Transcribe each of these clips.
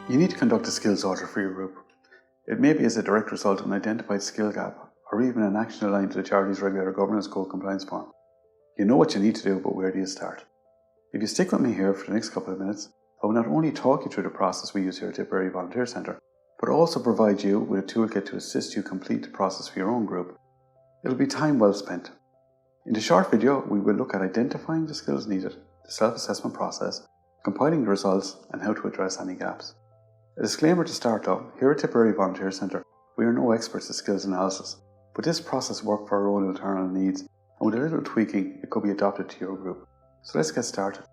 You need to conduct a skills audit for your group. It may be as a direct result of an identified skill gap, or even an action aligned to the Charities Regulator Governance Code compliance form. You know what you need to do, but where do you start? If you stick with me here for the next couple of minutes, I will not only talk you through the process we use here at Tipperary Volunteer Centre, but also provide you with a toolkit to assist you complete the process for your own group. It'll be time well spent. In the short video, we will look at identifying the skills needed, the self-assessment process, compiling the results, and how to address any gaps. A disclaimer to start though, here at Tipperary Volunteer Centre, we are no experts at skills analysis, but this process worked for our own internal needs, and with a little tweaking, it could be adopted to your group. So let's get started.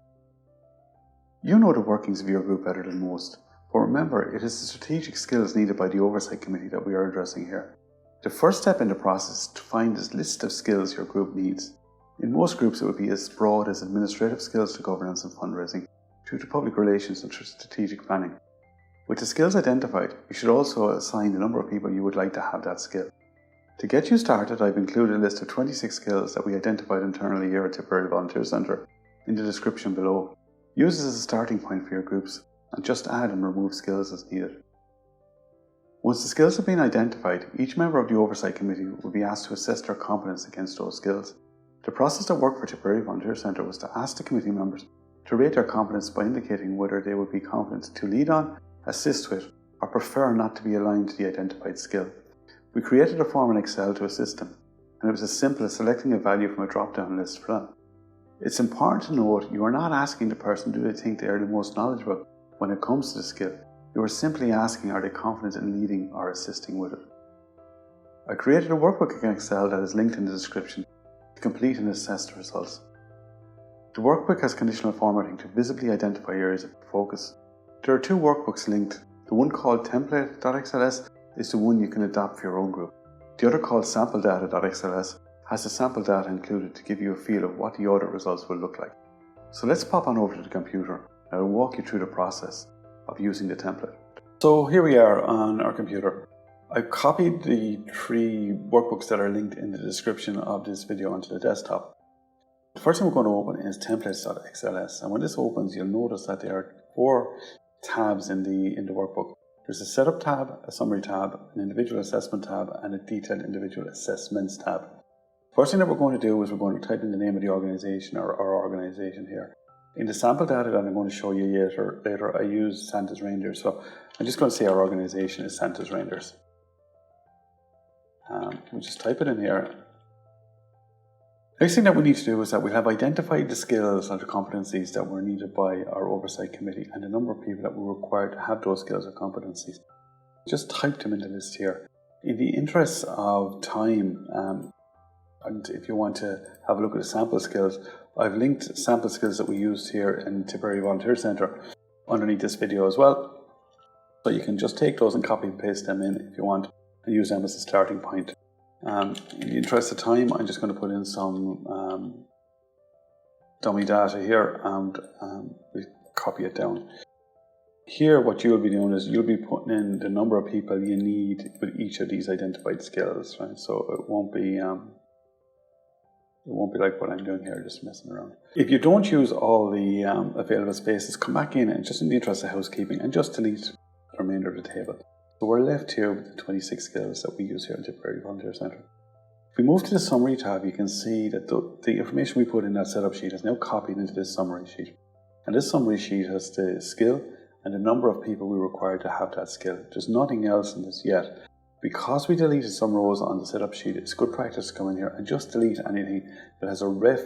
You know the workings of your group better than most, but remember, it is the strategic skills needed by the Oversight Committee that we are addressing here. The first step in the process is to find a list of skills your group needs. In most groups, it would be as broad as administrative skills to governance and fundraising, through to public relations and strategic planning. With the skills identified, you should also assign the number of people you would like to have that skill. To get you started, I've included a list of 26 skills that we identified internally here at Tipperary Volunteer Centre in the description below. Use this as a starting point for your groups and just add and remove skills as needed. Once the skills have been identified, each member of the Oversight Committee will be asked to assess their competence against those skills. The process that worked for Tipperary Volunteer Centre was to ask the committee members to rate their competence by indicating whether they would be competent to lead on, assist with, or prefer not to be aligned to the identified skill. We created a form in Excel to assist them, and it was as simple as selecting a value from a drop-down list for them. It's important to note you are not asking the person do they think they are the most knowledgeable when it comes to the skill. You are simply asking are they confident in leading or assisting with it. I created a workbook in Excel that is linked in the description to complete and assess the results. The workbook has conditional formatting to visibly identify areas of focus. There are two workbooks linked. The one called template.xls is the one you can adapt for your own group. The other called sampledata.xls has the sample data included to give you a feel of what the audit results will look like. So let's pop on over to the computer and I'll walk you through the process of using the template. So here we are on our computer. I've copied the three workbooks that are linked in the description of this video onto the desktop. The first thing we're going to open is templates.xls, and when this opens you'll notice that there are 4 tabs in the workbook. There's a setup tab, a summary tab, an individual assessment tab, and a detailed individual assessments tab. First thing that we're going to do is we're going to type in the name of the organisation or our organisation here. In the sample data that I'm going to show you later I use Santa's Reindeers, so I'm just going to say our organisation is Santa's Reindeers. We'll just type it in here. Next thing that we need to do is that we have identified the skills and the competencies that were needed by our Oversight Committee and the number of people that were required to have those skills or competencies. Just type them in the list here. In the interest of time, and if you want to have a look at the sample skills, I've linked sample skills that we used here in Tipperary Volunteer Centre underneath this video as well. So you can just take those and copy and paste them in if you want and use them as a starting point. In the interest of time, I'm just going to put in some dummy data here and we copy it down. Here what you'll be doing is you'll be putting in the number of people you need with each of these identified skills, right? So it won't be like what I'm doing here, just messing around. If you don't use all the available spaces, come back in and just in the interest of housekeeping and just delete the remainder of the table. So we're left here with the 26 skills that we use here in Tipperary Volunteer Centre. If we move to the summary tab, you can see that the information we put in that setup sheet is now copied into this summary sheet. And this summary sheet has the skill and the number of people we require to have that skill. There's nothing else in this yet. Because we deleted some rows on the setup sheet, it's good practice to come in here and just delete anything that has a ref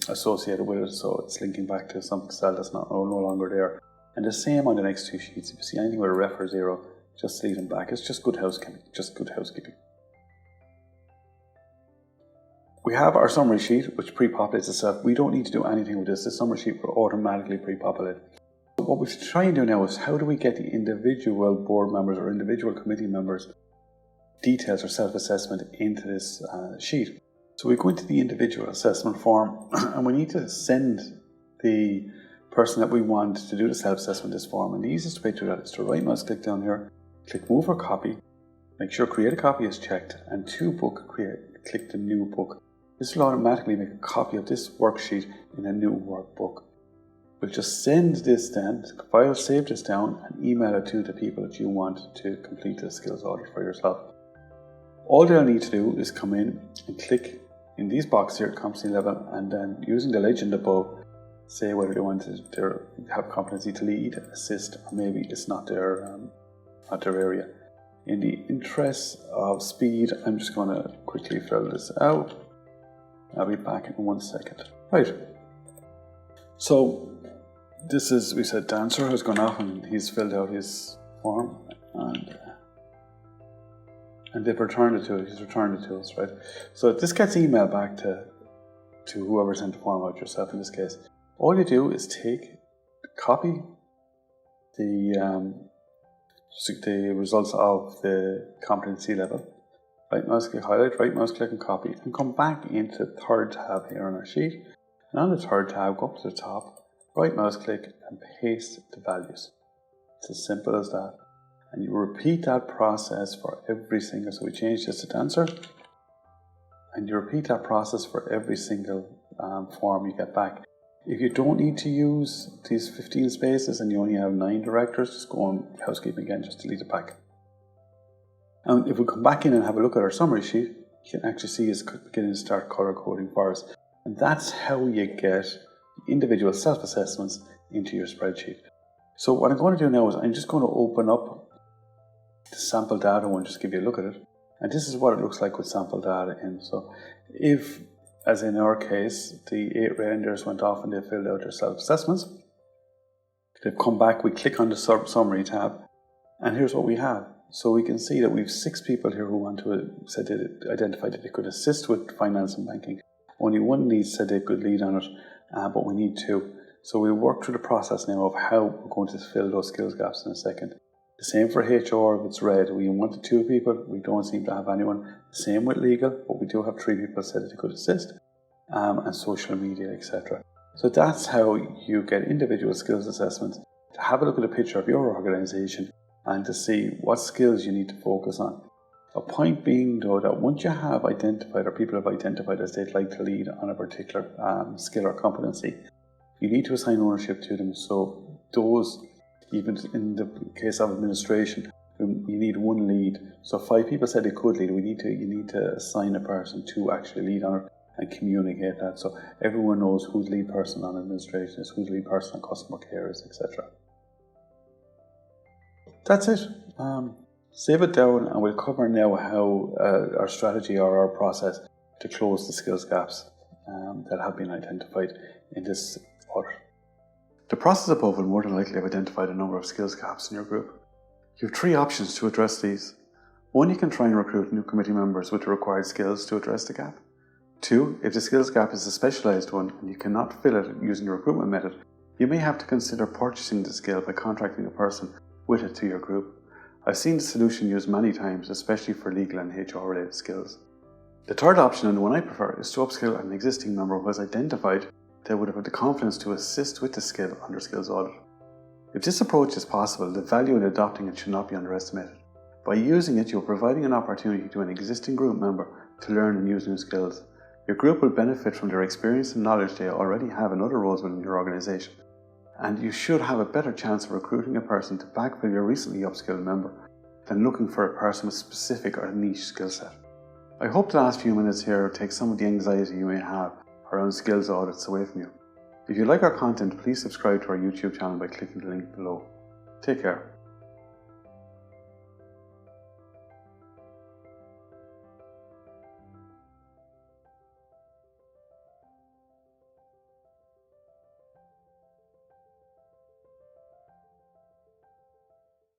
associated with it, so it's linking back to some cell that's no longer there. And the same on the next 2 sheets. If you see anything with a ref or 0, just delete them back. It's just good housekeeping. We have our summary sheet, which pre-populates itself. We don't need to do anything with this. The summary sheet will automatically pre-populate. What we try and do now is how do we get the individual board members or individual committee members details or self-assessment into this sheet. So we go into the individual assessment form and we need to send the person that we want to do the self-assessment this form, and the easiest way to do that is to right mouse click down here, click move or copy, make sure create a copy is checked, and to book click the new book. This will automatically make a copy of this worksheet in a new workbook. we'll just send this then, save this down and email it to the people that you want to complete the skills audit for yourself. All they'll need to do is come in and click in these boxes here at competency level, and then using the legend above, say whether they want to have competency to lead, assist, or maybe it's not their area. In the interest of speed, I'm just going to quickly fill this out. I'll be back in 1 second. Right. So this is, we said Dancer has gone off and he's filled out his form, and they've returned it to us. He's returned it to us, right? So this gets emailed back to whoever sent the form out, yourself in this case. All you do is copy the results of the competency level. Right mouse click, highlight, right mouse click and copy, and come back into the third tab here on our sheet. And on the third tab, go up to the top, right mouse click and paste the values. It's as simple as that. And you repeat that process for every single, so we change this to Dancer, and you repeat that process for every single form you get back. If you don't need to use these 15 spaces and you only have 9 directors, just go on housekeeping again, just delete it back. And if we come back in and have a look at our summary sheet, you can actually see it's beginning to start color coding for us. And that's how you get individual self-assessments into your spreadsheet. So what I'm going to do now is I'm just going to open up the sample data one, just give you a look at it. And this is what it looks like with sample data in. So if, as in our case, the 8 rangers went off and they filled out their self-assessments, they've come back, we click on the summary tab, and here's what we have. So we can see that we have 6 people here who identified that they could assist with finance and banking. Only 1 lead said they could lead on it, but we need 2. So we'll work through the process now of how we're going to fill those skills gaps in a second. The same for HR, if it's red, we wanted 2 people, we don't seem to have anyone. Same with legal, but we do have 3 people said that they could assist, and social media, etc. So that's how you get individual skills assessments, to have a look at a picture of your organisation and to see what skills you need to focus on. A point being though that once you have identified, or people have identified as they'd like to lead on a particular skill or competency, you need to assign ownership to them. So those, even in the case of administration, you need 1 lead. So 5 people said they could lead, you need to assign a person to actually lead on it and communicate that. So everyone knows who's lead person on administration is, who's lead person on customer care is, etc. That's it. Save it down and we'll cover now how our strategy or our process to close the skills gaps that have been identified in this audit. The process above will more than likely have identified a number of skills gaps in your group. You have 3 options to address these. 1, you can try and recruit new committee members with the required skills to address the gap. 2, if the skills gap is a specialised one and you cannot fill it using the recruitment method, you may have to consider purchasing the skill by contracting a person with it to your group. I've seen the solution used many times, especially for legal and HR related skills. The third option, and the one I prefer, is to upskill an existing member who has identified they would have the confidence to assist with the skill under skills audit. If this approach is possible, the value in adopting it should not be underestimated. By using it, you're providing an opportunity to an existing group member to learn and use new skills. Your group will benefit from their experience and knowledge they already have in other roles within your organisation, and you should have a better chance of recruiting a person to backfill your recently upskilled member than looking for a person with specific or niche skill set. I hope the last few minutes here take some of the anxiety you may have around skills audits away from you. If you like our content, please subscribe to our YouTube channel by clicking the link below. Take care.